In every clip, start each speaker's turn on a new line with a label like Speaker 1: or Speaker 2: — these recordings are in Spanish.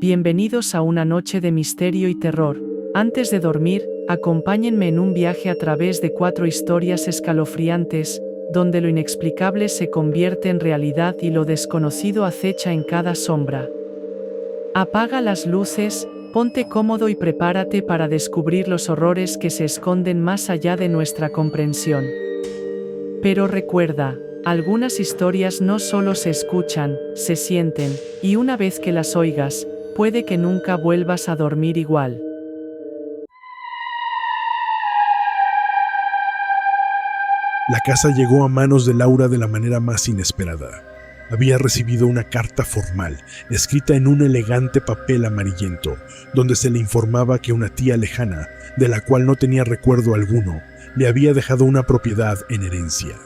Speaker 1: Bienvenidos a una noche de misterio y terror. Antes de dormir, acompáñenme en un viaje a través de 4 historias escalofriantes, donde lo inexplicable se convierte en realidad y lo desconocido acecha en cada sombra. Apaga las luces, ponte cómodo y prepárate para descubrir los horrores que se esconden más allá de nuestra comprensión. Pero recuerda, algunas historias no solo se escuchan, se sienten, y una vez que las oigas, puede que nunca vuelvas a dormir igual.
Speaker 2: La casa llegó a manos de Laura de la manera más inesperada. Había recibido una carta formal, escrita en un elegante papel amarillento, donde se le informaba que una tía lejana, de la cual no tenía recuerdo alguno, le había dejado una propiedad en herencia.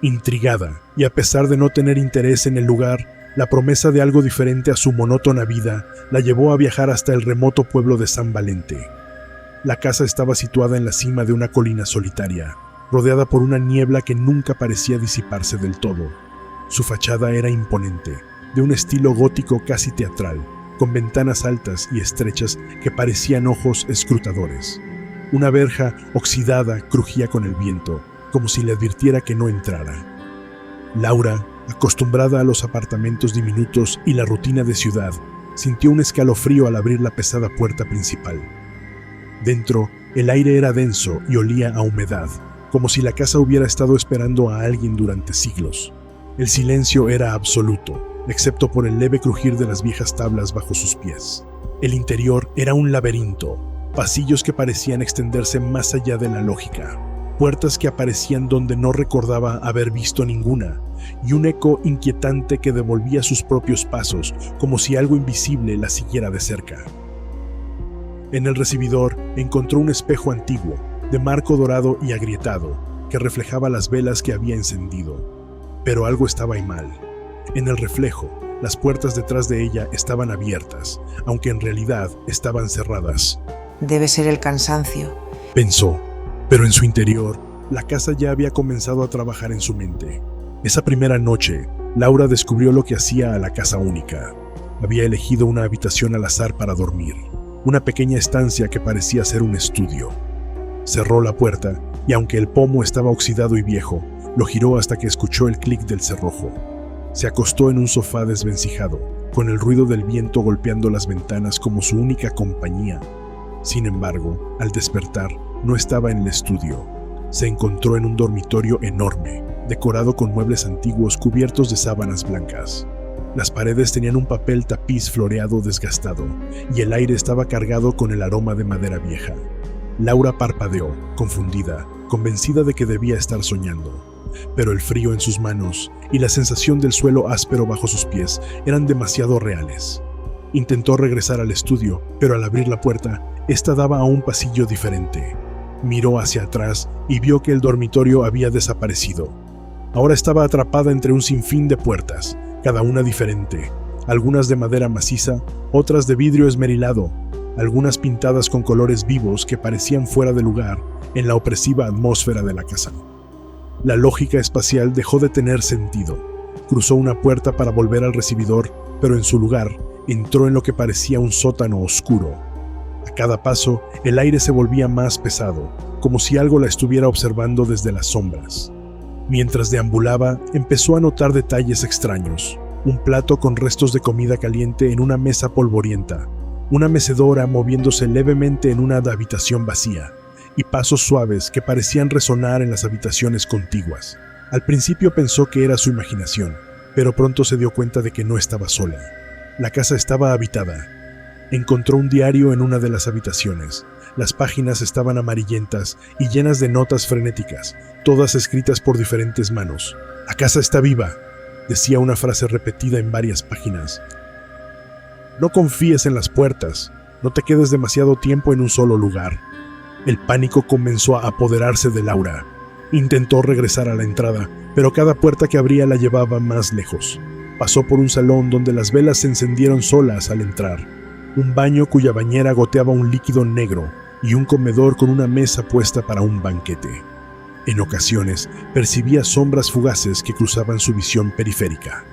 Speaker 2: Intrigada, y a pesar de no tener interés en el lugar, la promesa de algo diferente a su monótona vida la llevó a viajar hasta el remoto pueblo de San Valente. La casa estaba situada en la cima de una colina solitaria, rodeada por una niebla que nunca parecía disiparse del todo. Su fachada era imponente, de un estilo gótico casi teatral, con ventanas altas y estrechas que parecían ojos escrutadores. Una verja oxidada crujía con el viento, como si le advirtiera que no entrara. Laura, acostumbrada a los apartamentos diminutos y la rutina de ciudad, sintió un escalofrío al abrir la pesada puerta principal. Dentro, el aire era denso y olía a humedad, como si la casa hubiera estado esperando a alguien durante siglos. El silencio era absoluto, excepto por el leve crujir de las viejas tablas bajo sus pies. El interior era un laberinto, pasillos que parecían extenderse más allá de la lógica, puertas que aparecían donde no recordaba haber visto ninguna, y un eco inquietante que devolvía sus propios pasos, como si algo invisible la siguiera de cerca. En el recibidor encontró un espejo antiguo, de marco dorado y agrietado, que reflejaba las velas que había encendido. Pero algo estaba mal. En el reflejo, las puertas detrás de ella estaban abiertas, aunque en realidad estaban cerradas.
Speaker 3: Debe ser el cansancio,
Speaker 2: pensó, pero en su interior, la casa ya había comenzado a trabajar en su mente. Esa primera noche, Laura descubrió lo que hacía a la casa única. Había elegido una habitación al azar para dormir, una pequeña estancia que parecía ser un estudio. Cerró la puerta y aunque el pomo estaba oxidado y viejo, lo giró hasta que escuchó el clic del cerrojo. Se acostó en un sofá desvencijado, con el ruido del viento golpeando las ventanas como su única compañía. Sin embargo, al despertar, no estaba en el estudio. Se encontró en un dormitorio enorme, decorado con muebles antiguos cubiertos de sábanas blancas. Las paredes tenían un papel tapiz floreado desgastado, y el aire estaba cargado con el aroma de madera vieja. Laura parpadeó, confundida, convencida de que debía estar soñando. Pero el frío en sus manos y la sensación del suelo áspero bajo sus pies eran demasiado reales. Intentó regresar al estudio, pero al abrir la puerta, esta daba a un pasillo diferente. Miró hacia atrás y vio que el dormitorio había desaparecido. Ahora estaba atrapada entre un sinfín de puertas, cada una diferente, algunas de madera maciza, otras de vidrio esmerilado, algunas pintadas con colores vivos que parecían fuera de lugar en la opresiva atmósfera de la casa. La lógica espacial dejó de tener sentido. Cruzó una puerta para volver al recibidor, pero en su lugar entró en lo que parecía un sótano oscuro. A cada paso, el aire se volvía más pesado, como si algo la estuviera observando desde las sombras. Mientras deambulaba, empezó a notar detalles extraños. Un plato con restos de comida caliente en una mesa polvorienta, una mecedora moviéndose levemente en una habitación vacía, y pasos suaves que parecían resonar en las habitaciones contiguas. Al principio pensó que era su imaginación, pero pronto se dio cuenta de que no estaba sola. La casa estaba habitada. Encontró un diario en una de las habitaciones. Las páginas estaban amarillentas y llenas de notas frenéticas, todas escritas por diferentes manos. «La casa está viva», decía una frase repetida en varias páginas. «No confíes en las puertas, no te quedes demasiado tiempo en un solo lugar». El pánico comenzó a apoderarse de Laura. Intentó regresar a la entrada, pero cada puerta que abría la llevaba más lejos. Pasó por un salón donde las velas se encendieron solas al entrar, un baño cuya bañera goteaba un líquido negro y un comedor con una mesa puesta para un banquete. En ocasiones percibía sombras fugaces que cruzaban su visión periférica.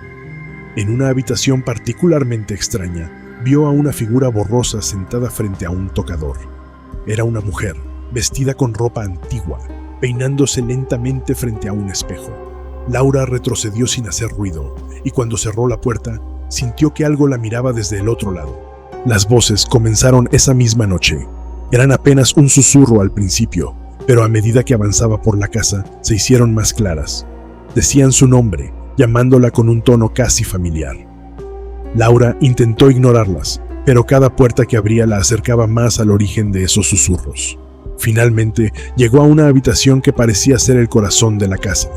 Speaker 2: En una habitación particularmente extraña, vio a una figura borrosa sentada frente a un tocador. Era una mujer, vestida con ropa antigua, peinándose lentamente frente a un espejo. Laura retrocedió sin hacer ruido, y cuando cerró la puerta, sintió que algo la miraba desde el otro lado. Las voces comenzaron esa misma noche. Eran apenas un susurro al principio, pero a medida que avanzaba por la casa, se hicieron más claras. Decían su nombre, llamándola con un tono casi familiar. Laura intentó ignorarlas, pero cada puerta que abría la acercaba más al origen de esos susurros. Finalmente, llegó a una habitación que parecía ser el corazón de la casa.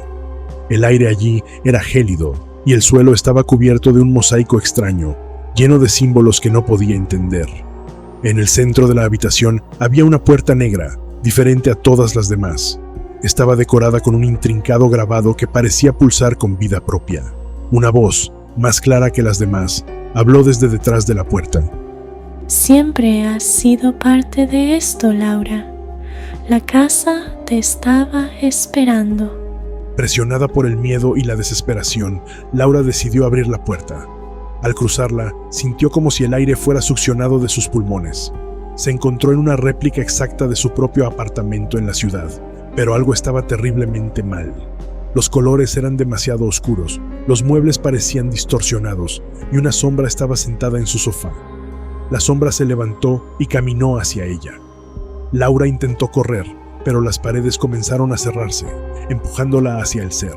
Speaker 2: El aire allí era gélido y el suelo estaba cubierto de un mosaico extraño, lleno de símbolos que no podía entender. En el centro de la habitación había una puerta negra, diferente a todas las demás. Estaba decorada con un intrincado grabado que parecía pulsar con vida propia. Una voz, más clara que las demás, habló desde detrás de la puerta.
Speaker 4: Siempre has sido parte de esto, Laura. La casa te estaba esperando.
Speaker 2: Presionada por el miedo y la desesperación, Laura decidió abrir la puerta. Al cruzarla, sintió como si el aire fuera succionado de sus pulmones. Se encontró en una réplica exacta de su propio apartamento en la ciudad, pero algo estaba terriblemente mal. Los colores eran demasiado oscuros, los muebles parecían distorsionados y una sombra estaba sentada en su sofá. La sombra se levantó y caminó hacia ella. Laura intentó correr, pero las paredes comenzaron a cerrarse, empujándola hacia el ser.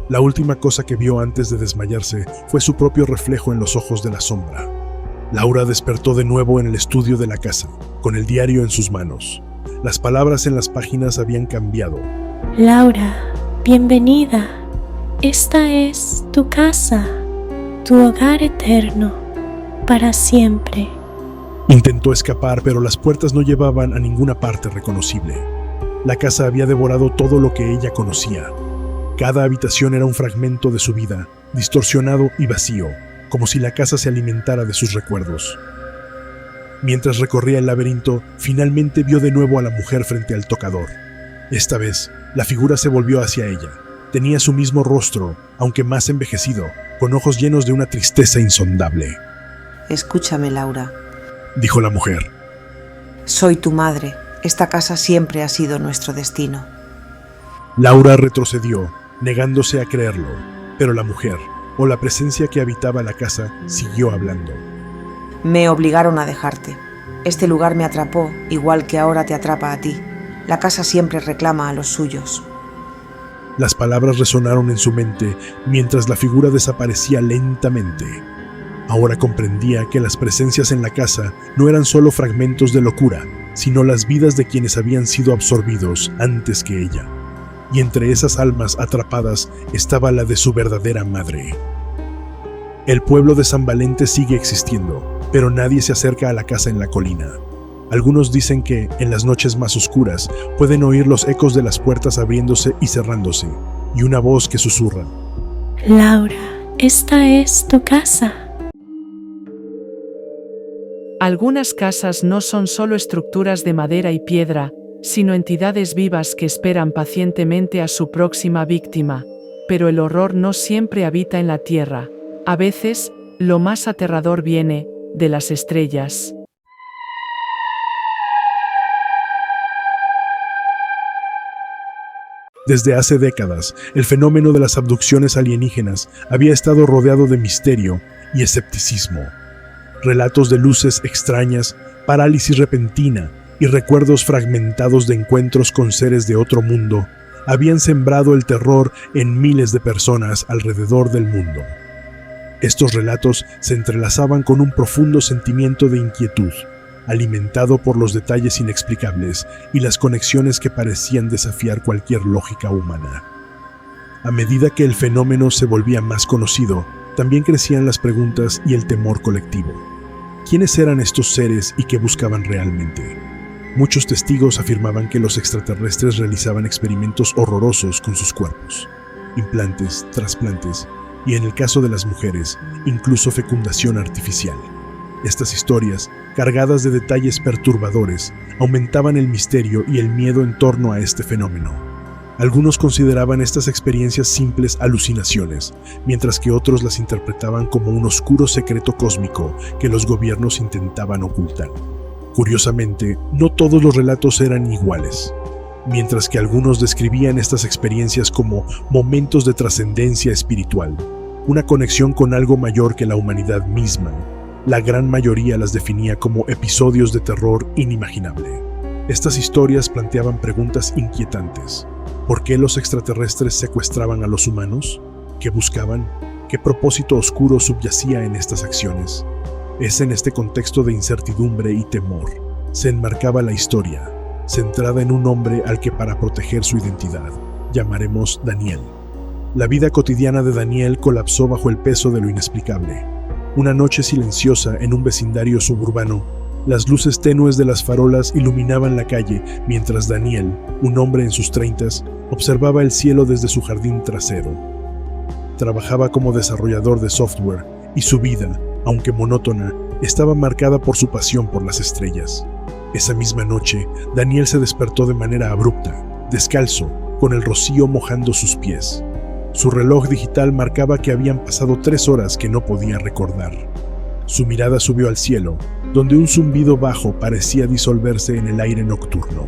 Speaker 2: La última cosa que vio antes de desmayarse fue su propio reflejo en los ojos de la sombra. Laura despertó de nuevo en el estudio de la casa, con el diario en sus manos. Las palabras en las páginas habían cambiado.
Speaker 4: Laura, bienvenida. Esta es tu casa, tu hogar eterno, para siempre.
Speaker 2: Intentó escapar, pero las puertas no llevaban a ninguna parte reconocible. La casa había devorado todo lo que ella conocía. Cada habitación era un fragmento de su vida, distorsionado y vacío, como si la casa se alimentara de sus recuerdos. Mientras recorría el laberinto, finalmente vio de nuevo a la mujer frente al tocador. Esta vez, la figura se volvió hacia ella. Tenía su mismo rostro, aunque más envejecido, con ojos llenos de una tristeza insondable.
Speaker 3: Escúchame, Laura.
Speaker 2: Dijo la mujer.
Speaker 3: Soy tu madre. Esta casa siempre ha sido nuestro destino.
Speaker 2: Laura retrocedió, negándose a creerlo, pero la mujer, o la presencia que habitaba la casa, siguió hablando.
Speaker 3: Me obligaron a dejarte. Este lugar me atrapó, igual que ahora te atrapa a ti. La casa siempre reclama a los suyos.
Speaker 2: Las palabras resonaron en su mente mientras la figura desaparecía lentamente. Ahora comprendía que las presencias en la casa no eran solo fragmentos de locura, sino las vidas de quienes habían sido absorbidos antes que ella. Y entre esas almas atrapadas estaba la de su verdadera madre. El pueblo de San Valente sigue existiendo, pero nadie se acerca a la casa en la colina. Algunos dicen que, en las noches más oscuras, pueden oír los ecos de las puertas abriéndose y cerrándose, y una voz que susurra.
Speaker 4: Laura, esta es tu casa.
Speaker 1: Algunas casas no son solo estructuras de madera y piedra, sino entidades vivas que esperan pacientemente a su próxima víctima. Pero el horror no siempre habita en la tierra. A veces, lo más aterrador viene de las estrellas.
Speaker 2: Desde hace décadas, el fenómeno de las abducciones alienígenas había estado rodeado de misterio y escepticismo. Relatos de luces extrañas, parálisis repentina y recuerdos fragmentados de encuentros con seres de otro mundo habían sembrado el terror en miles de personas alrededor del mundo. Estos relatos se entrelazaban con un profundo sentimiento de inquietud, alimentado por los detalles inexplicables y las conexiones que parecían desafiar cualquier lógica humana. A medida que el fenómeno se volvía más conocido, también crecían las preguntas y el temor colectivo. ¿Quiénes eran estos seres y qué buscaban realmente? Muchos testigos afirmaban que los extraterrestres realizaban experimentos horrorosos con sus cuerpos, implantes, trasplantes y, en el caso de las mujeres, incluso fecundación artificial. Estas historias, cargadas de detalles perturbadores, aumentaban el misterio y el miedo en torno a este fenómeno. Algunos consideraban estas experiencias simples alucinaciones, mientras que otros las interpretaban como un oscuro secreto cósmico que los gobiernos intentaban ocultar. Curiosamente, no todos los relatos eran iguales. Mientras que algunos describían estas experiencias como momentos de trascendencia espiritual, una conexión con algo mayor que la humanidad misma, la gran mayoría las definía como episodios de terror inimaginable. Estas historias planteaban preguntas inquietantes. ¿Por qué los extraterrestres secuestraban a los humanos? ¿Qué buscaban? ¿Qué propósito oscuro subyacía en estas acciones? Es en este contexto de incertidumbre y temor se enmarcaba la historia, centrada en un hombre al que, para proteger su identidad, llamaremos Daniel. La vida cotidiana de Daniel colapsó bajo el peso de lo inexplicable. Una noche silenciosa en un vecindario suburbano, las luces tenues de las farolas iluminaban la calle mientras Daniel, un hombre en sus 30s, observaba el cielo desde su jardín trasero. Trabajaba como desarrollador de software y su vida, aunque monótona, estaba marcada por su pasión por las estrellas. Esa misma noche, Daniel se despertó de manera abrupta, descalzo, con el rocío mojando sus pies. Su reloj digital marcaba que habían pasado 3 horas que no podía recordar. Su mirada subió al cielo, donde un zumbido bajo parecía disolverse en el aire nocturno.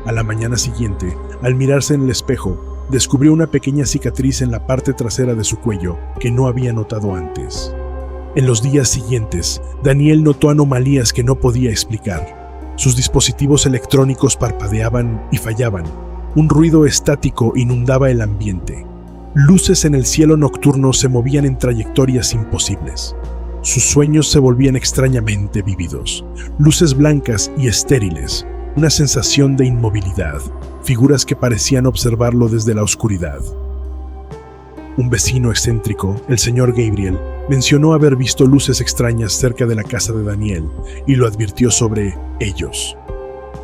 Speaker 2: A la mañana siguiente, al mirarse en el espejo, descubrió una pequeña cicatriz en la parte trasera de su cuello que no había notado antes. En los días siguientes, Daniel notó anomalías que no podía explicar. Sus dispositivos electrónicos parpadeaban y fallaban. Un ruido estático inundaba el ambiente. Luces en el cielo nocturno se movían en trayectorias imposibles. Sus sueños se volvían extrañamente vívidos. Luces blancas y estériles, una sensación de inmovilidad, figuras que parecían observarlo desde la oscuridad. Un vecino excéntrico, el señor Gabriel, mencionó haber visto luces extrañas cerca de la casa de Daniel y lo advirtió sobre ellos.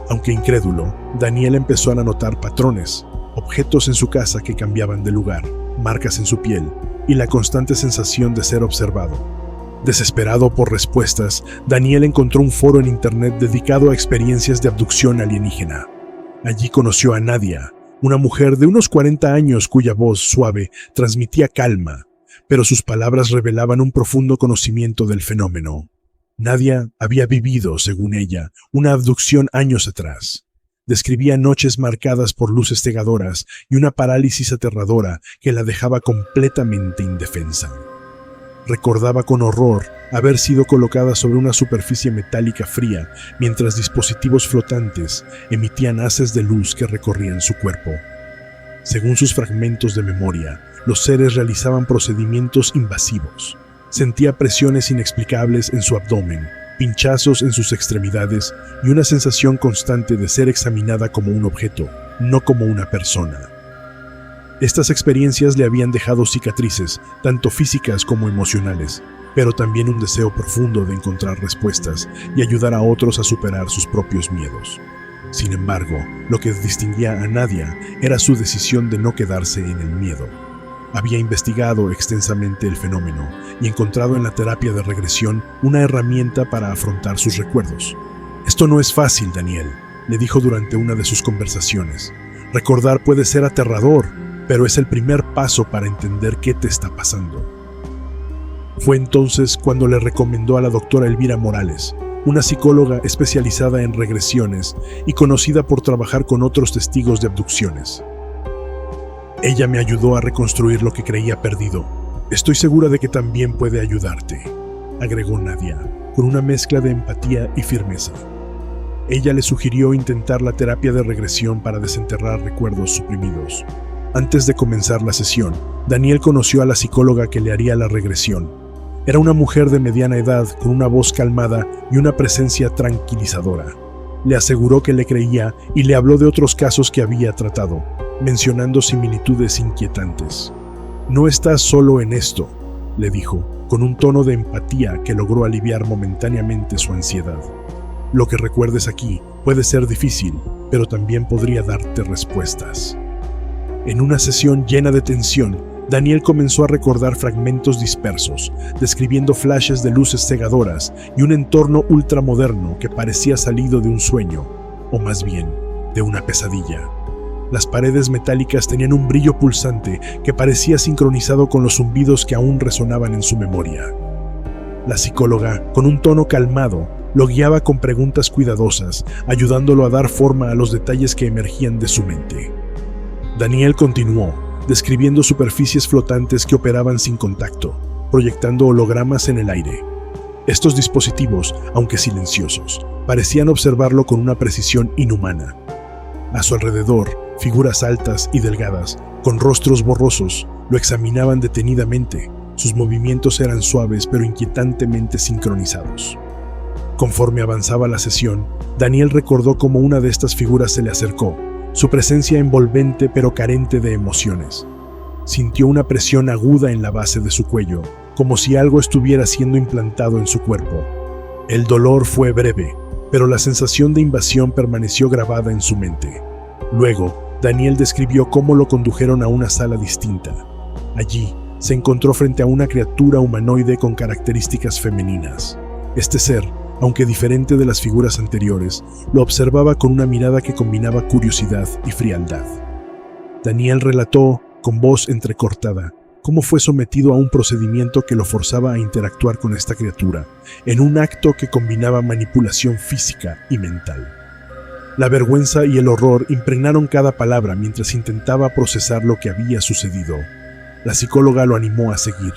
Speaker 2: Aunque incrédulo, Daniel empezó a notar patrones, objetos en su casa que cambiaban de lugar, marcas en su piel y la constante sensación de ser observado. Desesperado por respuestas, Daniel encontró un foro en internet dedicado a experiencias de abducción alienígena. Allí conoció a Nadia, una mujer de unos 40 años cuya voz suave transmitía calma, pero sus palabras revelaban un profundo conocimiento del fenómeno. Nadia había vivido, según ella, una abducción años atrás. Describía noches marcadas por luces cegadoras y una parálisis aterradora que la dejaba completamente indefensa. Recordaba con horror haber sido colocada sobre una superficie metálica fría mientras dispositivos flotantes emitían haces de luz que recorrían su cuerpo. Según sus fragmentos de memoria, los seres realizaban procedimientos invasivos. Sentía presiones inexplicables en su abdomen, pinchazos en sus extremidades y una sensación constante de ser examinada como un objeto, no como una persona. Estas experiencias le habían dejado cicatrices, tanto físicas como emocionales, pero también un deseo profundo de encontrar respuestas y ayudar a otros a superar sus propios miedos. Sin embargo, lo que distinguía a Nadia era su decisión de no quedarse en el miedo. Había investigado extensamente el fenómeno y encontrado en la terapia de regresión una herramienta para afrontar sus recuerdos. «Esto no es fácil, Daniel», le dijo durante una de sus conversaciones. «Recordar puede ser aterrador, pero es el primer paso para entender qué te está pasando». Fue entonces cuando le recomendó a la doctora Elvira Morales, una psicóloga especializada en regresiones y conocida por trabajar con otros testigos de abducciones. «Ella me ayudó a reconstruir lo que creía perdido. Estoy segura de que también puede ayudarte», agregó Nadia, con una mezcla de empatía y firmeza. Ella le sugirió intentar la terapia de regresión para desenterrar recuerdos suprimidos. Antes de comenzar la sesión, Daniel conoció a la psicóloga que le haría la regresión. Era una mujer de mediana edad con una voz calmada y una presencia tranquilizadora. Le aseguró que le creía y le habló de otros casos que había tratado, mencionando similitudes inquietantes. «No estás solo en esto», le dijo, con un tono de empatía que logró aliviar momentáneamente su ansiedad. «Lo que recuerdes aquí puede ser difícil, pero también podría darte respuestas». En una sesión llena de tensión, Daniel comenzó a recordar fragmentos dispersos, describiendo flashes de luces cegadoras y un entorno ultramoderno que parecía salido de un sueño, o más bien, de una pesadilla. Las paredes metálicas tenían un brillo pulsante que parecía sincronizado con los zumbidos que aún resonaban en su memoria. La psicóloga, con un tono calmado, lo guiaba con preguntas cuidadosas, ayudándolo a dar forma a los detalles que emergían de su mente. Daniel continuó, describiendo superficies flotantes que operaban sin contacto, proyectando hologramas en el aire. Estos dispositivos, aunque silenciosos, parecían observarlo con una precisión inhumana. A su alrededor, figuras altas y delgadas, con rostros borrosos, lo examinaban detenidamente. Sus movimientos eran suaves pero inquietantemente sincronizados. Conforme avanzaba la sesión, Daniel recordó cómo una de estas figuras se le acercó, su presencia envolvente pero carente de emociones. Sintió una presión aguda en la base de su cuello, como si algo estuviera siendo implantado en su cuerpo. El dolor fue breve, pero la sensación de invasión permaneció grabada en su mente. Luego, Daniel describió cómo lo condujeron a una sala distinta. Allí, se encontró frente a una criatura humanoide con características femeninas. Este ser, aunque diferente de las figuras anteriores, lo observaba con una mirada que combinaba curiosidad y frialdad. Daniel relató, con voz entrecortada, cómo fue sometido a un procedimiento que lo forzaba a interactuar con esta criatura, en un acto que combinaba manipulación física y mental. La vergüenza y el horror impregnaron cada palabra mientras intentaba procesar lo que había sucedido. La psicóloga lo animó a seguir,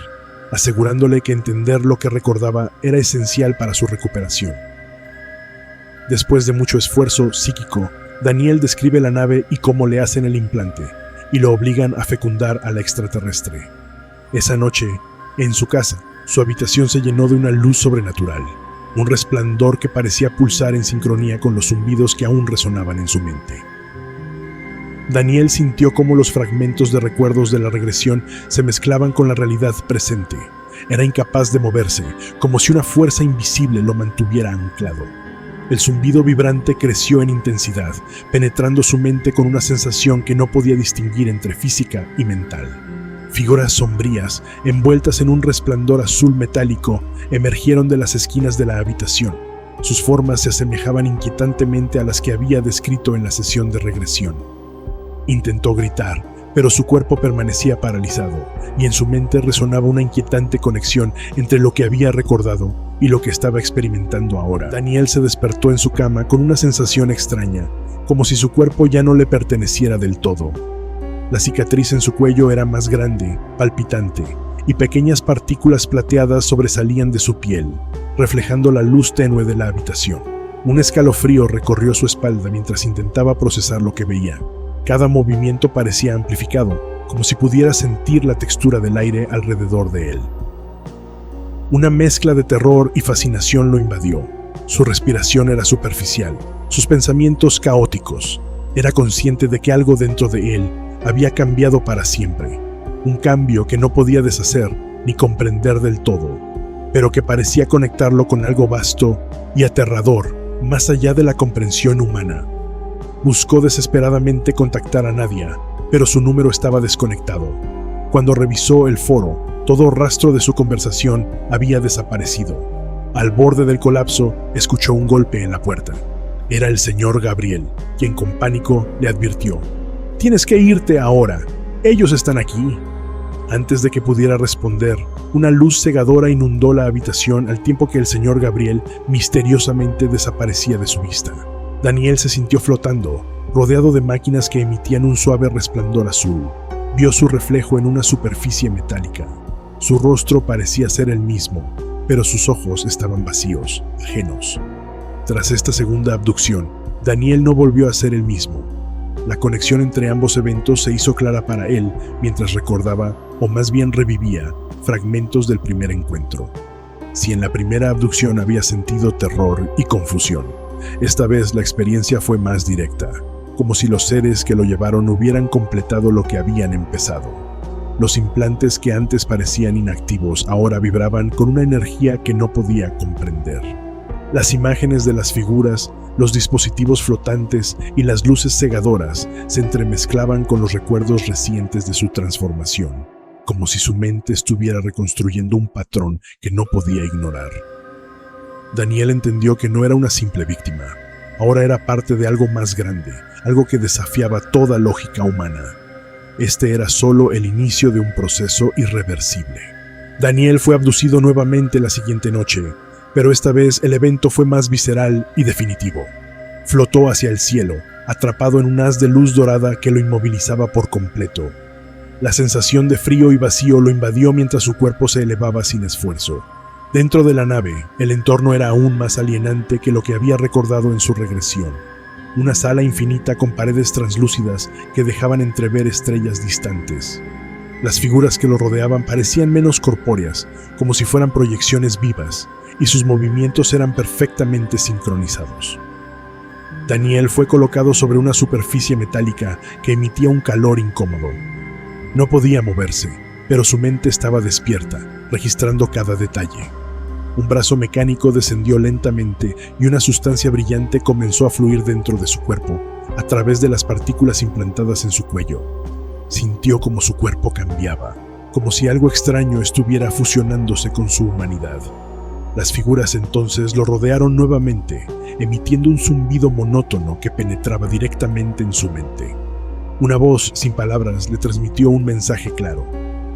Speaker 2: asegurándole que entender lo que recordaba era esencial para su recuperación. Después de mucho esfuerzo psíquico, Daniel describe la nave y cómo le hacen el implante, y lo obligan a fecundar a la extraterrestre. Esa noche, en su casa, su habitación se llenó de una luz sobrenatural, un resplandor que parecía pulsar en sincronía con los zumbidos que aún resonaban en su mente. Daniel sintió cómo los fragmentos de recuerdos de la regresión se mezclaban con la realidad presente. Era incapaz de moverse, como si una fuerza invisible lo mantuviera anclado. El zumbido vibrante creció en intensidad, penetrando su mente con una sensación que no podía distinguir entre física y mental. Figuras sombrías, envueltas en un resplandor azul metálico, emergieron de las esquinas de la habitación. Sus formas se asemejaban inquietantemente a las que había descrito en la sesión de regresión. Intentó gritar, pero su cuerpo permanecía paralizado, y en su mente resonaba una inquietante conexión entre lo que había recordado y lo que estaba experimentando ahora. Daniel se despertó en su cama con una sensación extraña, como si su cuerpo ya no le perteneciera del todo. La cicatriz en su cuello era más grande, palpitante, y pequeñas partículas plateadas sobresalían de su piel, reflejando la luz tenue de la habitación. Un escalofrío recorrió su espalda mientras intentaba procesar lo que veía. Cada movimiento parecía amplificado, como si pudiera sentir la textura del aire alrededor de él. Una mezcla de terror y fascinación lo invadió. Su respiración era superficial, sus pensamientos caóticos. Era consciente de que algo dentro de él había cambiado para siempre, un cambio que no podía deshacer ni comprender del todo, pero que parecía conectarlo con algo vasto y aterrador, más allá de la comprensión humana. Buscó desesperadamente contactar a Nadia, pero su número estaba desconectado. Cuando revisó el foro, todo rastro de su conversación había desaparecido. Al borde del colapso, escuchó un golpe en la puerta. Era el señor Gabriel, quien con pánico le advirtió: «Tienes que irte ahora. Ellos están aquí». Antes de que pudiera responder, una luz cegadora inundó la habitación al tiempo que el señor Gabriel misteriosamente desaparecía de su vista. Daniel se sintió flotando, rodeado de máquinas que emitían un suave resplandor azul. Vio su reflejo en una superficie metálica. Su rostro parecía ser el mismo, pero sus ojos estaban vacíos, ajenos. Tras esta segunda abducción, Daniel no volvió a ser el mismo. La conexión entre ambos eventos se hizo clara para él mientras recordaba, o más bien revivía, fragmentos del primer encuentro. Si en la primera abducción había sentido terror y confusión, esta vez la experiencia fue más directa, como si los seres que lo llevaron hubieran completado lo que habían empezado. Los implantes que antes parecían inactivos ahora vibraban con una energía que no podía comprender. Las imágenes de las figuras, los dispositivos flotantes y las luces cegadoras se entremezclaban con los recuerdos recientes de su transformación, como si su mente estuviera reconstruyendo un patrón que no podía ignorar. Daniel entendió que no era una simple víctima. ahora era parte de algo más grande, algo que desafiaba toda lógica humana. Este era solo el inicio de un proceso irreversible. Daniel fue abducido nuevamente la siguiente noche, pero esta vez el evento fue más visceral y definitivo. Flotó hacia el cielo, atrapado en un haz de luz dorada que lo inmovilizaba por completo. La sensación de frío y vacío lo invadió mientras su cuerpo se elevaba sin esfuerzo. Dentro de la nave, el entorno era aún más alienante que lo que había recordado en su regresión. Una sala infinita con paredes translúcidas que dejaban entrever estrellas distantes. Las figuras que lo rodeaban parecían menos corpóreas, como si fueran proyecciones vivas, y sus movimientos eran perfectamente sincronizados. Daniel fue colocado sobre una superficie metálica que emitía un calor incómodo. No podía moverse, pero su mente estaba despierta, registrando cada detalle. Un brazo mecánico descendió lentamente y una sustancia brillante comenzó a fluir dentro de su cuerpo, a través de las partículas implantadas en su cuello. Sintió como su cuerpo cambiaba, como si algo extraño estuviera fusionándose con su humanidad. Las figuras entonces lo rodearon nuevamente, emitiendo un zumbido monótono que penetraba directamente en su mente. Una voz sin palabras le transmitió un mensaje claro: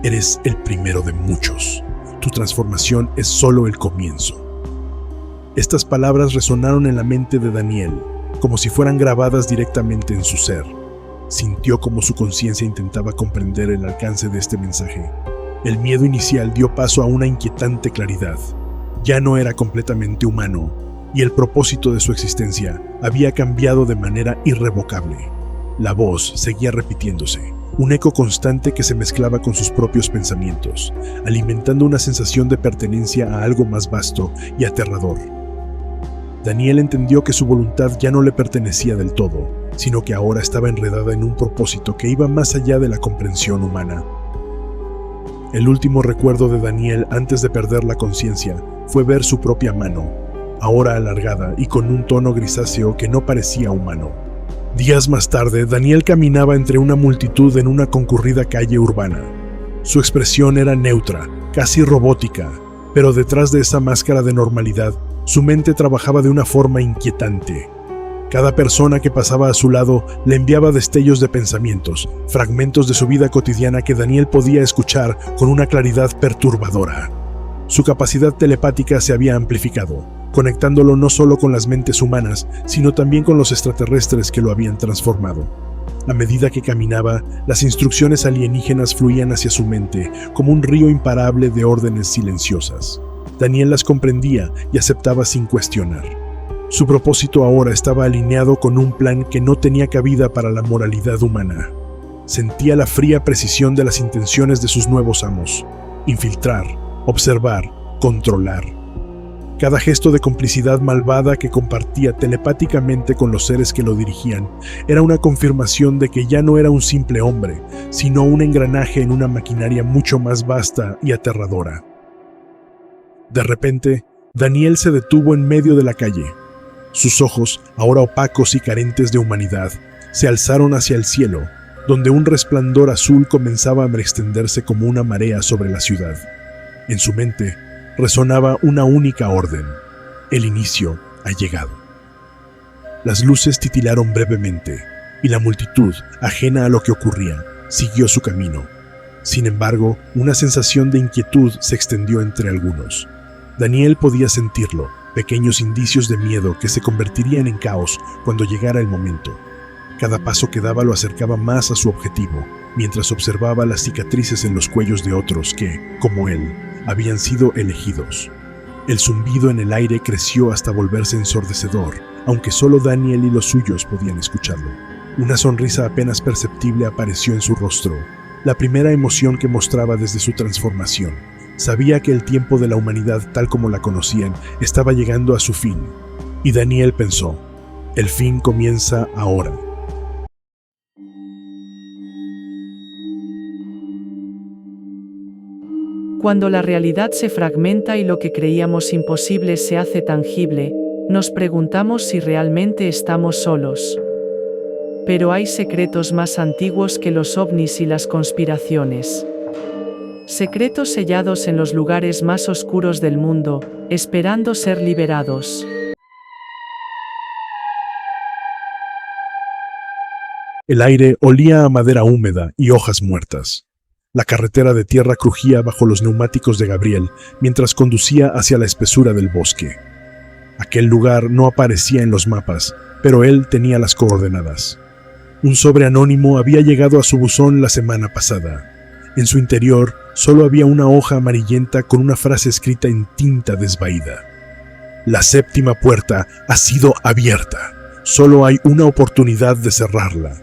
Speaker 2: eres el primero de muchos. Tu transformación es solo el comienzo. Estas palabras resonaron en la mente de Daniel, como si fueran grabadas directamente en su ser. Sintió como su conciencia intentaba comprender el alcance de este mensaje. El miedo inicial dio paso a una inquietante claridad. Ya no era completamente humano, y el propósito de su existencia había cambiado de manera irrevocable. La voz seguía repitiéndose, un eco constante que se mezclaba con sus propios pensamientos, alimentando una sensación de pertenencia a algo más vasto y aterrador. Daniel entendió que su voluntad ya no le pertenecía del todo, sino que ahora estaba enredada en un propósito que iba más allá de la comprensión humana. El último recuerdo de Daniel antes de perder la conciencia fue ver su propia mano, ahora alargada y con un tono grisáceo que no parecía humano. Días más tarde, Daniel caminaba entre una multitud en una concurrida calle urbana. Su expresión era neutra, casi robótica, pero detrás de esa máscara de normalidad, su mente trabajaba de una forma inquietante. Cada persona que pasaba a su lado le enviaba destellos de pensamientos, fragmentos de su vida cotidiana que Daniel podía escuchar con una claridad perturbadora. Su capacidad telepática se había amplificado, conectándolo no solo con las mentes humanas, sino también con los extraterrestres que lo habían transformado. A medida que caminaba, las instrucciones alienígenas fluían hacia su mente como un río imparable de órdenes silenciosas. Daniel las comprendía y aceptaba sin cuestionar. Su propósito ahora estaba alineado con un plan que no tenía cabida para la moralidad humana. Sentía la fría precisión de las intenciones de sus nuevos amos: infiltrar, observar, controlar. Cada gesto de complicidad malvada que compartía telepáticamente con los seres que lo dirigían era una confirmación de que ya no era un simple hombre, sino un engranaje en una maquinaria mucho más vasta y aterradora. De repente, Daniel se detuvo en medio de la calle. Sus ojos, ahora opacos y carentes de humanidad, se alzaron hacia el cielo, donde un resplandor azul comenzaba a extenderse como una marea sobre la ciudad. En su mente resonaba una única orden: el inicio ha llegado. Las luces titilaron brevemente, y la multitud, ajena a lo que ocurría, siguió su camino. Sin embargo, una sensación de inquietud se extendió entre algunos. Daniel podía sentirlo, pequeños indicios de miedo que se convertirían en caos cuando llegara el momento. Cada paso que daba lo acercaba más a su objetivo, mientras observaba las cicatrices en los cuellos de otros que, como él, habían sido elegidos. El zumbido en el aire creció hasta volverse ensordecedor, aunque solo Daniel y los suyos podían escucharlo. Una sonrisa apenas perceptible apareció en su rostro, la primera emoción que mostraba desde su transformación. Sabía que el tiempo de la humanidad tal como la conocían estaba llegando a su fin, y Daniel pensó: el fin comienza ahora.
Speaker 1: Cuando la realidad se fragmenta y lo que creíamos imposible se hace tangible, nos preguntamos si realmente estamos solos. Pero hay secretos más antiguos que los ovnis y las conspiraciones. Secretos sellados en los lugares más oscuros del mundo, esperando ser liberados.
Speaker 2: El aire olía a madera húmeda y hojas muertas. La carretera de tierra crujía bajo los neumáticos de Gabriel mientras conducía hacia la espesura del bosque. Aquel lugar no aparecía en los mapas, pero él tenía las coordenadas. Un sobre anónimo había llegado a su buzón la semana pasada. En su interior solo había una hoja amarillenta con una frase escrita en tinta desvaída. La séptima puerta ha sido abierta. Solo hay una oportunidad de cerrarla.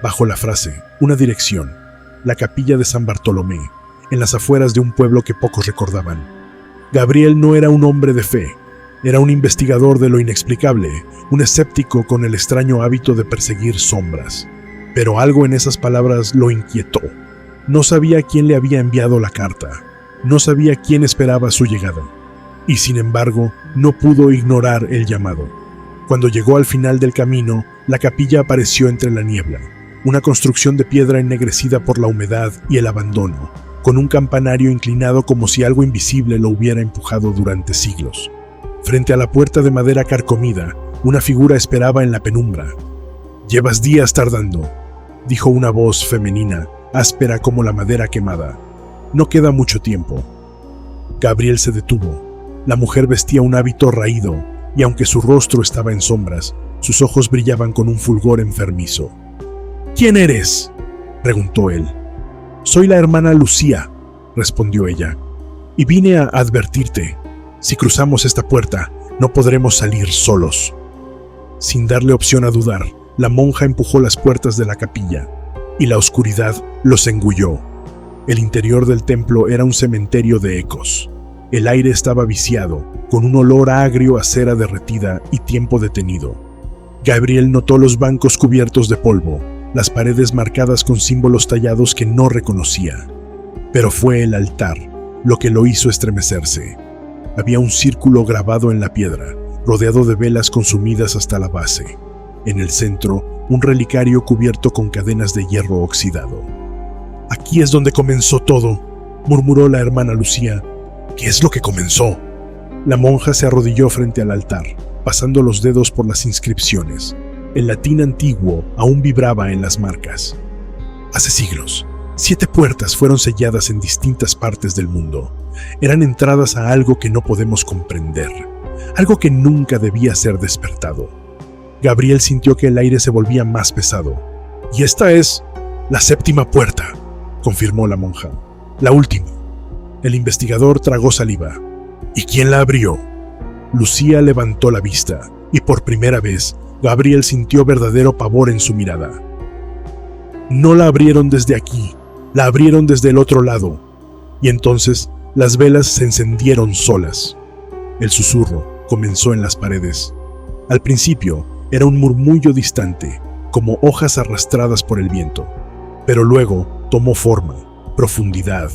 Speaker 2: Bajo la frase, una dirección, la capilla de San Bartolomé, en las afueras de un pueblo que pocos recordaban. Gabriel no era un hombre de fe, era un investigador de lo inexplicable, un escéptico con el extraño hábito de perseguir sombras. Pero algo en esas palabras lo inquietó. No sabía quién le había enviado la carta, no sabía quién esperaba su llegada, y sin embargo no pudo ignorar el llamado. Cuando llegó al final del camino, la capilla apareció entre la niebla. Una construcción de piedra ennegrecida por la humedad y el abandono, con un campanario inclinado como si algo invisible lo hubiera empujado durante siglos. Frente a la puerta de madera carcomida, una figura esperaba en la penumbra. «Llevas días tardando», dijo una voz femenina, áspera como la madera quemada. «No queda mucho tiempo». Gabriel se detuvo. La mujer vestía un hábito raído, y aunque su rostro estaba en sombras, sus ojos brillaban con un fulgor enfermizo. «¿Quién eres?», preguntó él. «Soy la hermana Lucía», respondió ella, «y vine a advertirte. Si cruzamos esta puerta, no podremos salir solos». Sin darle opción a dudar, la monja empujó las puertas de la capilla, y la oscuridad los engulló. El interior del templo era un cementerio de ecos. El aire estaba viciado, con un olor agrio a cera derretida y tiempo detenido. Gabriel notó los bancos cubiertos de polvo, las paredes marcadas con símbolos tallados que no reconocía. Pero fue el altar lo que lo hizo estremecerse. Había un círculo grabado en la piedra, rodeado de velas consumidas hasta la base. En el centro, un relicario cubierto con cadenas de hierro oxidado. «Aquí es donde comenzó todo», murmuró la hermana Lucía. «¿Qué es lo que comenzó?». La monja se arrodilló frente al altar, pasando los dedos por las inscripciones. El latín antiguo aún vibraba en las marcas. Hace siglos, 7 puertas fueron selladas en distintas partes del mundo. Eran entradas a algo que no podemos comprender, algo que nunca debía ser despertado. Gabriel sintió que el aire se volvía más pesado. «Y esta es la séptima puerta», confirmó la monja. «La última». El investigador tragó saliva. «¿Y quién la abrió?». Lucía levantó la vista, y por primera vez, Gabriel sintió verdadero pavor en su mirada. «No la abrieron desde aquí, la abrieron desde el otro lado». Y entonces, las velas se encendieron solas. El susurro comenzó en las paredes. Al principio, era un murmullo distante, como hojas arrastradas por el viento. Pero luego tomó forma, profundidad.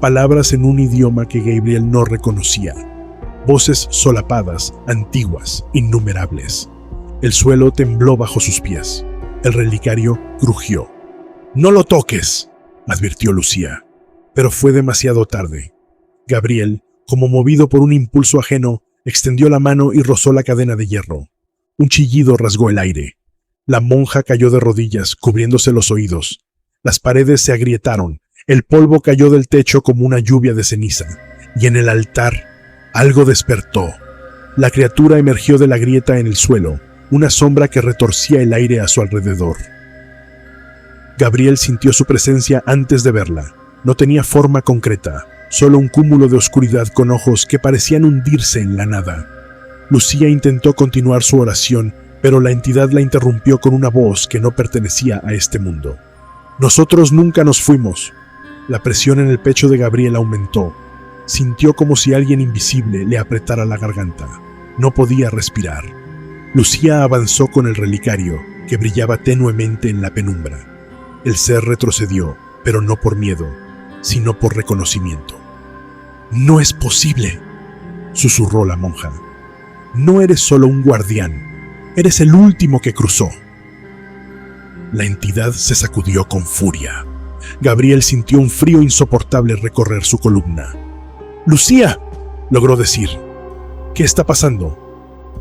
Speaker 2: Palabras en un idioma que Gabriel no reconocía. Voces solapadas, antiguas, innumerables. El suelo tembló bajo sus pies. El relicario crujió. «No lo toques», advirtió Lucía. Pero fue demasiado tarde. Gabriel, como movido por un impulso ajeno, extendió la mano y rozó la cadena de hierro. Un chillido rasgó el aire. La monja cayó de rodillas, cubriéndose los oídos. Las paredes se agrietaron. El polvo cayó del techo como una lluvia de ceniza. Y en el altar, algo despertó. La criatura emergió de la grieta en el suelo, una sombra que retorcía el aire a su alrededor. Gabriel sintió su presencia antes de verla. No tenía forma concreta, solo un cúmulo de oscuridad con ojos que parecían hundirse en la nada. Lucía intentó continuar su oración, pero la entidad la interrumpió con una voz que no pertenecía a este mundo. «Nosotros nunca nos fuimos». La presión en el pecho de Gabriel aumentó. Sintió como si alguien invisible le apretara la garganta. No podía respirar. Lucía avanzó con el relicario, que brillaba tenuemente en la penumbra. El ser retrocedió, pero no por miedo, sino por reconocimiento. «No es posible», susurró la monja. «No eres solo un guardián, eres el último que cruzó». La entidad se sacudió con furia. Gabriel sintió un frío insoportable recorrer su columna. «¡Lucía!», logró decir. «¿Qué está pasando?».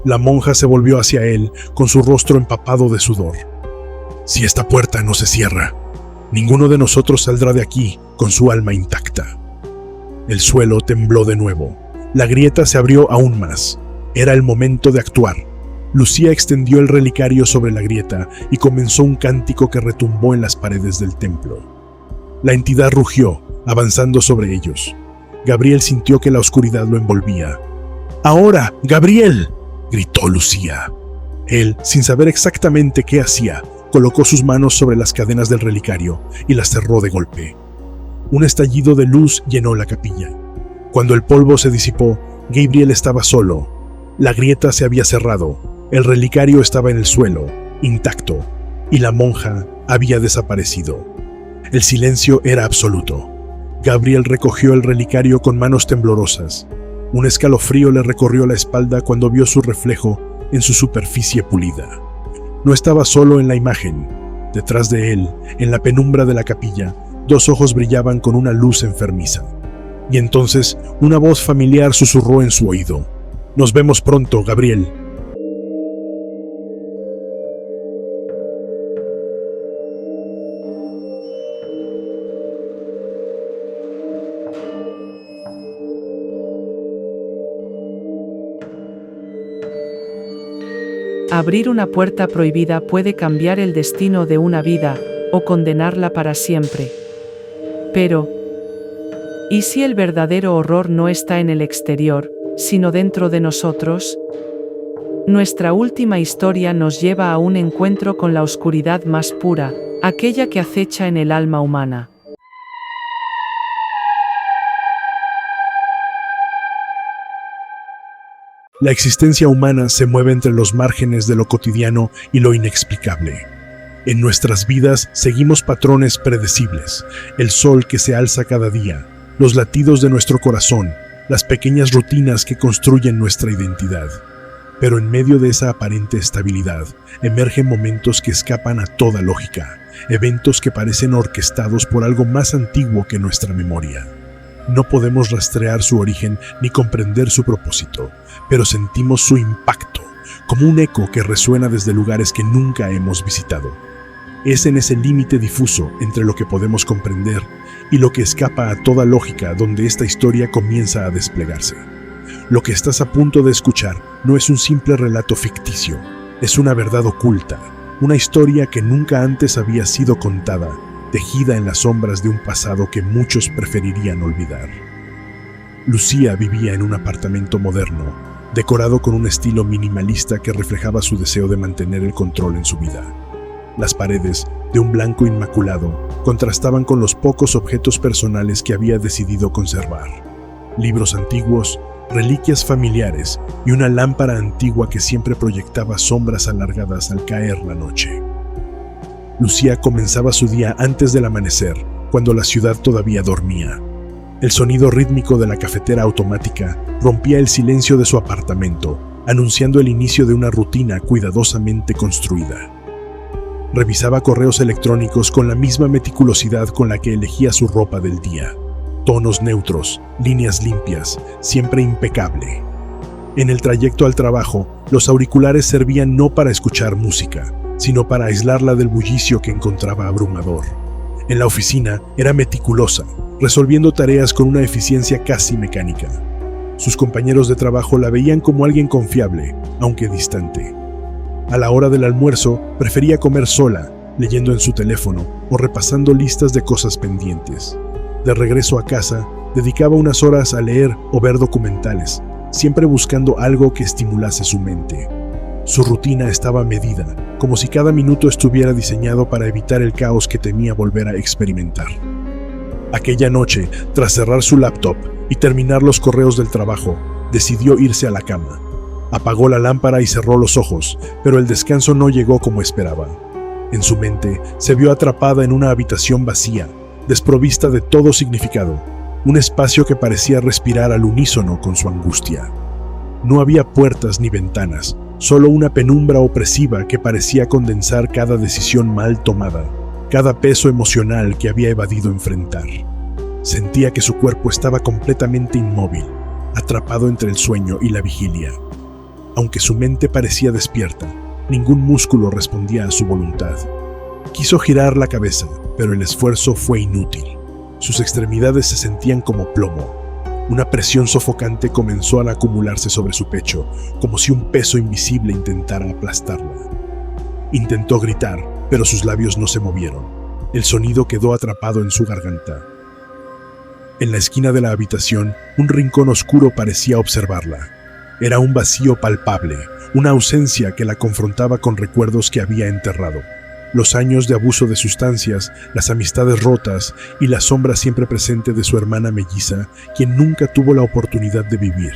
Speaker 2: La monja se volvió hacia él con su rostro empapado de sudor. Si esta puerta no se cierra, ninguno de nosotros saldrá de aquí con su alma intacta. El suelo tembló de nuevo. La grieta se abrió aún más. Era el momento de actuar. Lucía extendió el relicario sobre la grieta y comenzó un cántico que retumbó en las paredes del templo. La entidad rugió, avanzando sobre ellos. Gabriel sintió que la oscuridad lo envolvía. ¡Ahora, Gabriel!, gritó Lucía. Él, sin saber exactamente qué hacía, colocó sus manos sobre las cadenas del relicario y las cerró de golpe. Un estallido de luz llenó la capilla. Cuando el polvo se disipó, Gabriel estaba solo. La grieta se había cerrado, el relicario estaba en el suelo, intacto, y la monja había desaparecido. El silencio era absoluto. Gabriel recogió el relicario con manos temblorosas. Un escalofrío le recorrió la espalda cuando vio su reflejo en su superficie pulida. No estaba solo en la imagen. Detrás de él, en la penumbra de la capilla, dos ojos brillaban con una luz enfermiza. Y entonces una voz familiar susurró en su oído: «Nos vemos pronto, Gabriel».
Speaker 1: Abrir una puerta prohibida puede cambiar el destino de una vida, o condenarla para siempre. Pero, ¿y si el verdadero horror no está en el exterior, sino dentro de nosotros? Nuestra última historia nos lleva a un encuentro con la oscuridad más pura, aquella que acecha en el alma humana.
Speaker 2: La existencia humana se mueve entre los márgenes de lo cotidiano y lo inexplicable. En nuestras vidas seguimos patrones predecibles: el sol que se alza cada día, los latidos de nuestro corazón, las pequeñas rutinas que construyen nuestra identidad. Pero en medio de esa aparente estabilidad, emergen momentos que escapan a toda lógica, eventos que parecen orquestados por algo más antiguo que nuestra memoria. No podemos rastrear su origen ni comprender su propósito, pero sentimos su impacto, como un eco que resuena desde lugares que nunca hemos visitado. Es en ese límite difuso entre lo que podemos comprender y lo que escapa a toda lógica donde esta historia comienza a desplegarse. Lo que estás a punto de escuchar no es un simple relato ficticio, es una verdad oculta, una historia que nunca antes había sido contada, tejida en las sombras de un pasado que muchos preferirían olvidar. Lucía vivía en un apartamento moderno, decorado con un estilo minimalista que reflejaba su deseo de mantener el control en su vida. Las paredes, de un blanco inmaculado, contrastaban con los pocos objetos personales que había decidido conservar. Libros antiguos, reliquias familiares y una lámpara antigua que siempre proyectaba sombras alargadas al caer la noche. Lucía comenzaba su día antes del amanecer, cuando la ciudad todavía dormía. El sonido rítmico de la cafetera automática rompía el silencio de su apartamento, anunciando el inicio de una rutina cuidadosamente construida. Revisaba correos electrónicos con la misma meticulosidad con la que elegía su ropa del día. Tonos neutros, líneas limpias, siempre impecable. En el trayecto al trabajo, los auriculares servían no para escuchar música, sino para aislarla del bullicio que encontraba abrumador. En la oficina era meticulosa, resolviendo tareas con una eficiencia casi mecánica. Sus compañeros de trabajo la veían como alguien confiable, aunque distante. A la hora del almuerzo, prefería comer sola, leyendo en su teléfono o repasando listas de cosas pendientes. De regreso a casa, dedicaba unas horas a leer o ver documentales, siempre buscando algo que estimulase su mente. Su rutina estaba medida, como si cada minuto estuviera diseñado para evitar el caos que temía volver a experimentar. Aquella noche, tras cerrar su laptop y terminar los correos del trabajo, decidió irse a la cama. Apagó la lámpara y cerró los ojos, pero el descanso no llegó como esperaba. En su mente, se vio atrapada en una habitación vacía, desprovista de todo significado, un espacio que parecía respirar al unísono con su angustia. No había puertas ni ventanas, solo una penumbra opresiva que parecía condensar cada decisión mal tomada, cada peso emocional que había evadido enfrentar. Sentía que su cuerpo estaba completamente inmóvil, atrapado entre el sueño y la vigilia. Aunque su mente parecía despierta, ningún músculo respondía a su voluntad. Quiso girar la cabeza, pero el esfuerzo fue inútil. Sus extremidades se sentían como plomo. Una presión sofocante comenzó a acumularse sobre su pecho, como si un peso invisible intentara aplastarla. Intentó gritar, pero sus labios no se movieron. El sonido quedó atrapado en su garganta. En la esquina de la habitación, un rincón oscuro parecía observarla. Era un vacío palpable, una ausencia que la confrontaba con recuerdos que había enterrado. Los años de abuso de sustancias, las amistades rotas y la sombra siempre presente de su hermana melliza, quien nunca tuvo la oportunidad de vivir.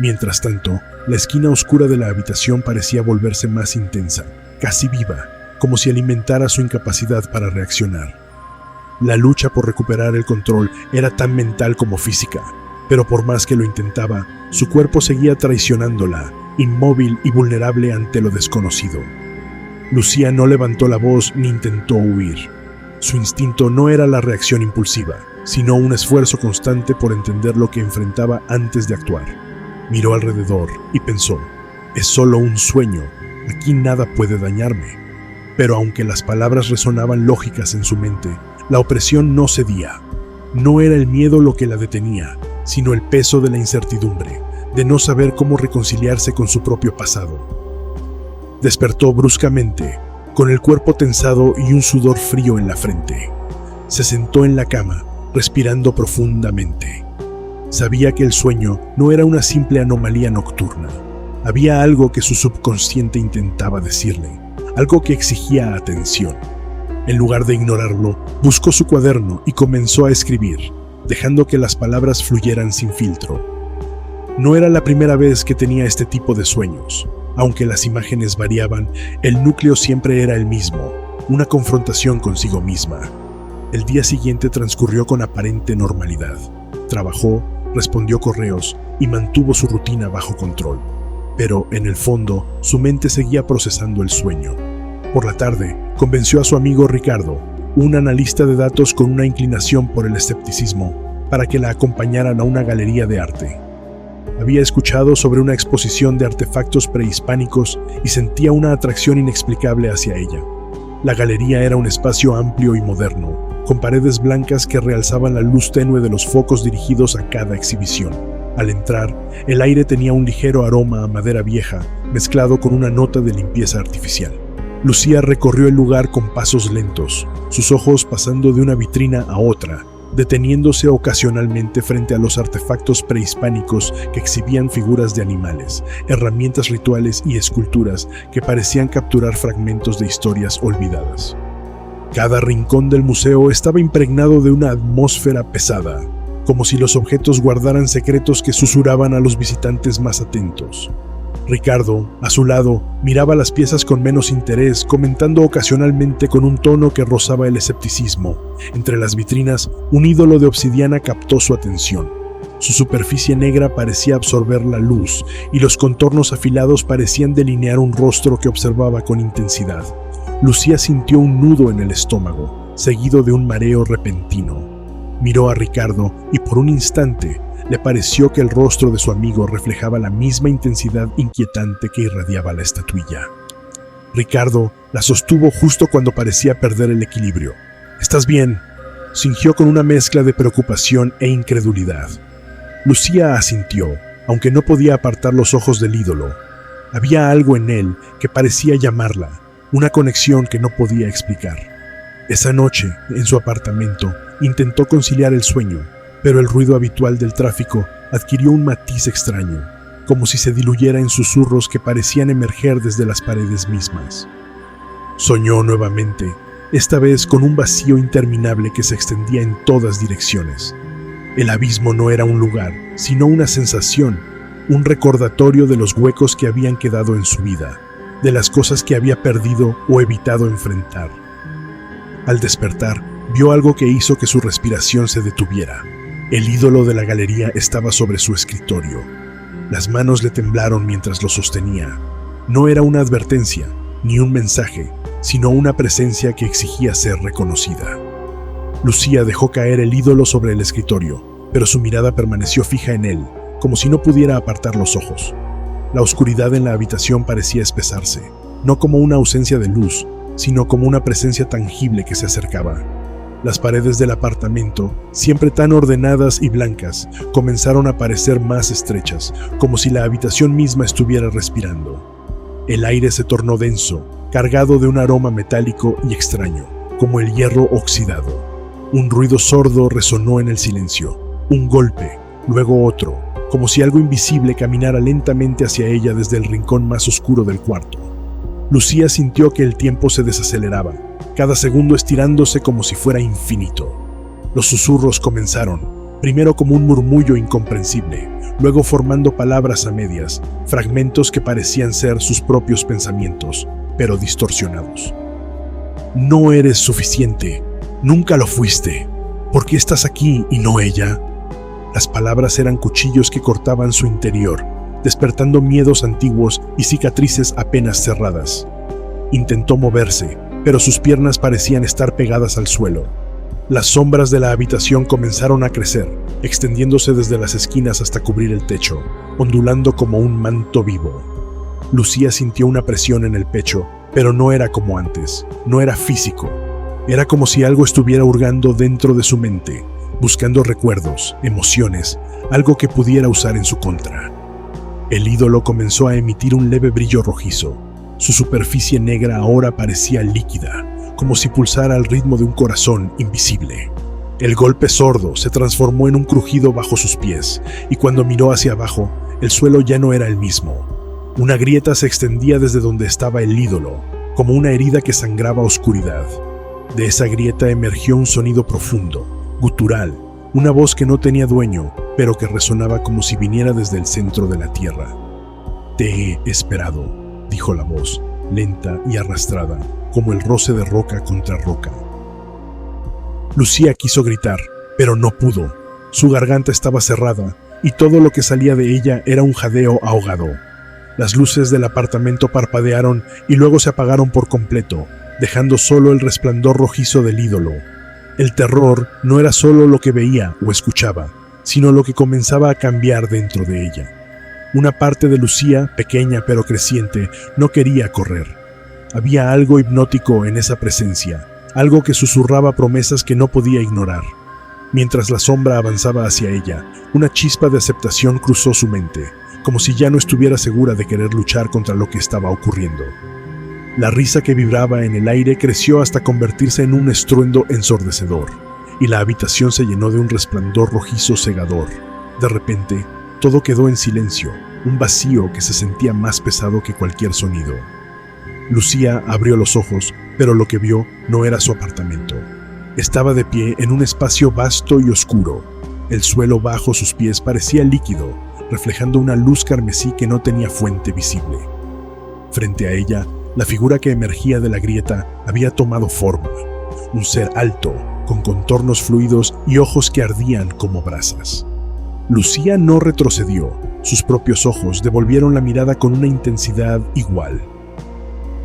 Speaker 2: Mientras tanto, la esquina oscura de la habitación parecía volverse más intensa, casi viva, como si alimentara su incapacidad para reaccionar. La lucha por recuperar el control era tan mental como física, pero por más que lo intentaba, su cuerpo seguía traicionándola, inmóvil y vulnerable ante lo desconocido. Lucía no levantó la voz ni intentó huir. Su instinto no era la reacción impulsiva, sino un esfuerzo constante por entender lo que enfrentaba antes de actuar. Miró alrededor y pensó, es solo un sueño, aquí nada puede dañarme. Pero aunque las palabras resonaban lógicas en su mente, la opresión no cedía. No era el miedo lo que la detenía, sino el peso de la incertidumbre, de no saber cómo reconciliarse con su propio pasado. Despertó bruscamente, con el cuerpo tensado y un sudor frío en la frente. Se sentó en la cama, respirando profundamente. Sabía que el sueño no era una simple anomalía nocturna. Había algo que su subconsciente intentaba decirle, algo que exigía atención. En lugar de ignorarlo, buscó su cuaderno y comenzó a escribir, dejando que las palabras fluyeran sin filtro. No era la primera vez que tenía este tipo de sueños. Aunque las imágenes variaban, el núcleo siempre era el mismo, una confrontación consigo misma. El día siguiente transcurrió con aparente normalidad. Trabajó, respondió correos y mantuvo su rutina bajo control. Pero, en el fondo, su mente seguía procesando el sueño. Por la tarde, convenció a su amigo Ricardo, un analista de datos con una inclinación por el escepticismo, para que la acompañaran a una galería de arte. Había escuchado sobre una exposición de artefactos prehispánicos y sentía una atracción inexplicable hacia ella. La galería era un espacio amplio y moderno, con paredes blancas que realzaban la luz tenue de los focos dirigidos a cada exhibición. Al entrar, el aire tenía un ligero aroma a madera vieja, mezclado con una nota de limpieza artificial. Lucía recorrió el lugar con pasos lentos, sus ojos pasando de una vitrina a otra, deteniéndose ocasionalmente frente a los artefactos prehispánicos que exhibían figuras de animales, herramientas rituales y esculturas que parecían capturar fragmentos de historias olvidadas. Cada rincón del museo estaba impregnado de una atmósfera pesada, como si los objetos guardaran secretos que susurraban a los visitantes más atentos. Ricardo, a su lado, miraba las piezas con menos interés, comentando ocasionalmente con un tono que rozaba el escepticismo. Entre las vitrinas, un ídolo de obsidiana captó su atención. Su superficie negra parecía absorber la luz, y los contornos afilados parecían delinear un rostro que observaba con intensidad. Lucía sintió un nudo en el estómago, seguido de un mareo repentino. Miró a Ricardo y por un instante le pareció que el rostro de su amigo reflejaba la misma intensidad inquietante que irradiaba la estatuilla. Ricardo la sostuvo justo cuando parecía perder el equilibrio. «¿Estás bien?», sintió con una mezcla de preocupación e incredulidad. Lucía asintió, aunque no podía apartar los ojos del ídolo. Había algo en él que parecía llamarla, una conexión que no podía explicar. Esa noche, en su apartamento, intentó conciliar el sueño, pero el ruido habitual del tráfico adquirió un matiz extraño, como si se diluyera en susurros que parecían emerger desde las paredes mismas. Soñó nuevamente, esta vez con un vacío interminable que se extendía en todas direcciones. El abismo no era un lugar, sino una sensación, un recordatorio de los huecos que habían quedado en su vida, de las cosas que había perdido o evitado enfrentar. Al despertar, vio algo que hizo que su respiración se detuviera. El ídolo de la galería estaba sobre su escritorio. Las manos le temblaron mientras lo sostenía. No era una advertencia, ni un mensaje, sino una presencia que exigía ser reconocida. Lucía dejó caer el ídolo sobre el escritorio, pero su mirada permaneció fija en él, como si no pudiera apartar los ojos. La oscuridad en la habitación parecía espesarse, no como una ausencia de luz, sino como una presencia tangible que se acercaba. Las paredes del apartamento, siempre tan ordenadas y blancas, comenzaron a parecer más estrechas, como si la habitación misma estuviera respirando. El aire se tornó denso, cargado de un aroma metálico y extraño, como el hierro oxidado. Un ruido sordo resonó en el silencio. Un golpe, luego otro, como si algo invisible caminara lentamente hacia ella desde el rincón más oscuro del cuarto. Lucía sintió que el tiempo se desaceleraba, cada segundo estirándose como si fuera infinito. Los susurros comenzaron, primero como un murmullo incomprensible, luego formando palabras a medias, fragmentos que parecían ser sus propios pensamientos, pero distorsionados. No eres suficiente, nunca lo fuiste. ¿Por qué estás aquí y no ella? Las palabras eran cuchillos que cortaban su interior, despertando miedos antiguos y cicatrices apenas cerradas. Intentó moverse, pero sus piernas parecían estar pegadas al suelo. Las sombras de la habitación comenzaron a crecer, extendiéndose desde las esquinas hasta cubrir el techo, ondulando como un manto vivo. Lucía sintió una presión en el pecho, pero no era como antes, no era físico. Era como si algo estuviera hurgando dentro de su mente, buscando recuerdos, emociones, algo que pudiera usar en su contra. El ídolo comenzó a emitir un leve brillo rojizo. Su superficie negra ahora parecía líquida, como si pulsara al ritmo de un corazón invisible. El golpe sordo se transformó en un crujido bajo sus pies, y cuando miró hacia abajo, el suelo ya no era el mismo. Una grieta se extendía desde donde estaba el ídolo, como una herida que sangraba oscuridad. De esa grieta emergió un sonido profundo, gutural, una voz que no tenía dueño, pero que resonaba como si viniera desde el centro de la tierra. «Te he esperado», dijo la voz, lenta y arrastrada, como el roce de roca contra roca. Lucía quiso gritar, pero no pudo. Su garganta estaba cerrada, y todo lo que salía de ella era un jadeo ahogado. Las luces del apartamento parpadearon y luego se apagaron por completo, dejando solo el resplandor rojizo del ídolo. El terror no era solo lo que veía o escuchaba, sino lo que comenzaba a cambiar dentro de ella. Una parte de Lucía, pequeña pero creciente, no quería correr. Había algo hipnótico en esa presencia, algo que susurraba promesas que no podía ignorar. Mientras la sombra avanzaba hacia ella, una chispa de aceptación cruzó su mente, como si ya no estuviera segura de querer luchar contra lo que estaba ocurriendo. La risa que vibraba en el aire creció hasta convertirse en un estruendo ensordecedor, y la habitación se llenó de un resplandor rojizo cegador. De repente, todo quedó en silencio, un vacío que se sentía más pesado que cualquier sonido. Lucía abrió los ojos, pero lo que vio no era su apartamento. Estaba de pie en un espacio vasto y oscuro. El suelo bajo sus pies parecía líquido, reflejando una luz carmesí que no tenía fuente visible. Frente a ella, la figura que emergía de la grieta había tomado forma. Un ser alto, con contornos fluidos y ojos que ardían como brasas. Lucía no retrocedió. Sus propios ojos devolvieron la mirada con una intensidad igual.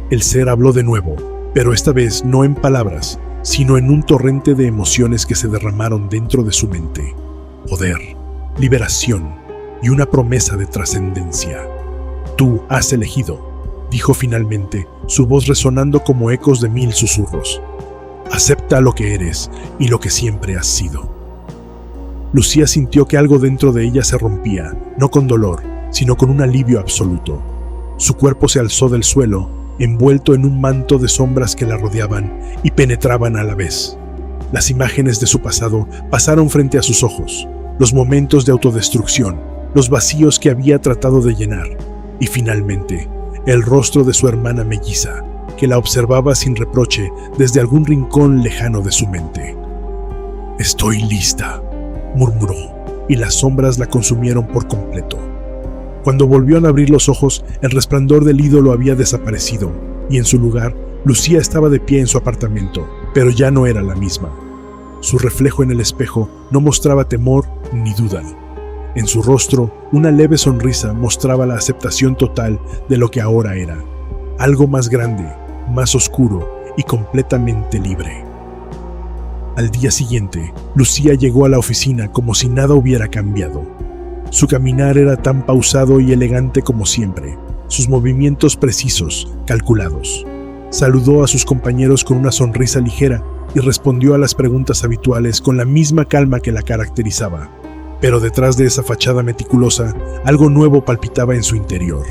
Speaker 2: El ser habló de nuevo, pero esta vez no en palabras, sino en un torrente de emociones que se derramaron dentro de su mente. Poder, liberación y una promesa de trascendencia. «Tú has elegido», dijo finalmente, su voz resonando como ecos de 1000 susurros. «Acepta lo que eres y lo que siempre has sido». Lucía sintió que algo dentro de ella se rompía, no con dolor, sino con un alivio absoluto. Su cuerpo se alzó del suelo, envuelto en un manto de sombras que la rodeaban y penetraban a la vez. Las imágenes de su pasado pasaron frente a sus ojos, los momentos de autodestrucción, los vacíos que había tratado de llenar, y finalmente, el rostro de su hermana melliza, que la observaba sin reproche desde algún rincón lejano de su mente. «Estoy lista», murmuró, y las sombras la consumieron por completo. Cuando volvió a abrir los ojos, el resplandor del ídolo había desaparecido, y en su lugar, Lucía estaba de pie en su apartamento, pero ya no era la misma. Su reflejo en el espejo no mostraba temor ni duda. En su rostro, una leve sonrisa mostraba la aceptación total de lo que ahora era, algo más grande, más oscuro y completamente libre. Al día siguiente, Lucía llegó a la oficina como si nada hubiera cambiado. Su caminar era tan pausado y elegante como siempre, sus movimientos precisos, calculados. Saludó a sus compañeros con una sonrisa ligera y respondió a las preguntas habituales con la misma calma que la caracterizaba. Pero detrás de esa fachada meticulosa, algo nuevo palpitaba en su interior.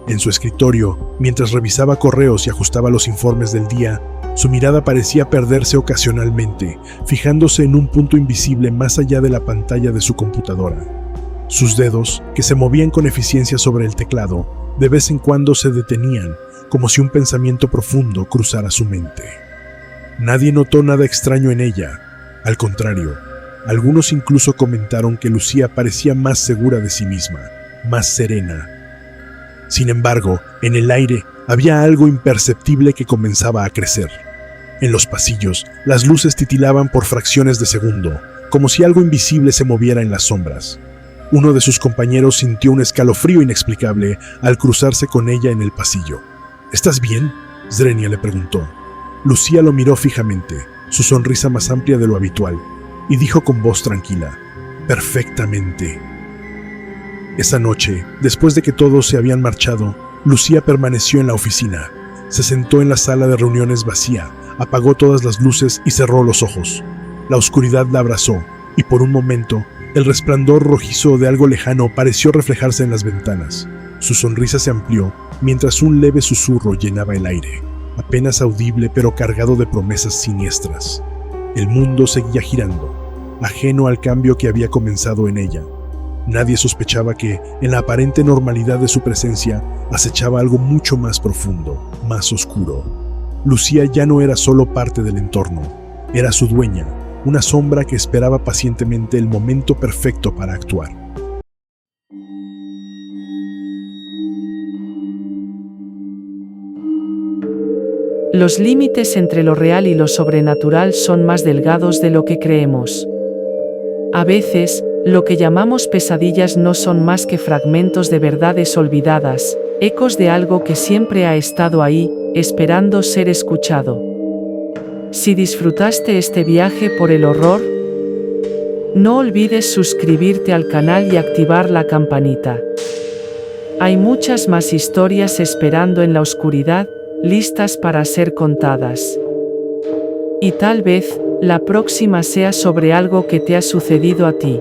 Speaker 2: En su escritorio, mientras revisaba correos y ajustaba los informes del día, su mirada parecía perderse ocasionalmente, fijándose en un punto invisible más allá de la pantalla de su computadora. Sus dedos, que se movían con eficiencia sobre el teclado, de vez en cuando se detenían, como si un pensamiento profundo cruzara su mente. Nadie notó nada extraño en ella. Al contrario, algunos incluso comentaron que Lucía parecía más segura de sí misma, más serena. Sin embargo, en el aire había algo imperceptible que comenzaba a crecer. En los pasillos, las luces titilaban por fracciones de segundo, como si algo invisible se moviera en las sombras. Uno de sus compañeros sintió un escalofrío inexplicable al cruzarse con ella en el pasillo. ¿Estás bien?, Zrenia le preguntó. Lucía lo miró fijamente, su sonrisa más amplia de lo habitual, y dijo con voz tranquila: «Perfectamente». Esa noche, después de que todos se habían marchado, Lucía permaneció en la oficina. Se sentó en la sala de reuniones vacía, apagó todas las luces y cerró los ojos. La oscuridad la abrazó, y por un momento, el resplandor rojizo de algo lejano pareció reflejarse en las ventanas. Su sonrisa se amplió, mientras un leve susurro llenaba el aire, apenas audible pero cargado de promesas siniestras. El mundo seguía girando, ajeno al cambio que había comenzado en ella. Nadie sospechaba que, en la aparente normalidad de su presencia, acechaba algo mucho más profundo, más oscuro. Lucía ya no era solo parte del entorno, era su dueña, una sombra que esperaba pacientemente el momento perfecto para actuar.
Speaker 1: Los límites entre lo real y lo sobrenatural son más delgados de lo que creemos. A veces, lo que llamamos pesadillas no son más que fragmentos de verdades olvidadas, ecos de algo que siempre ha estado ahí, esperando ser escuchado. Si disfrutaste este viaje por el horror, no olvides suscribirte al canal y activar la campanita. Hay muchas más historias esperando en la oscuridad, listas para ser contadas. Y tal vez, la próxima sea sobre algo que te ha sucedido a ti.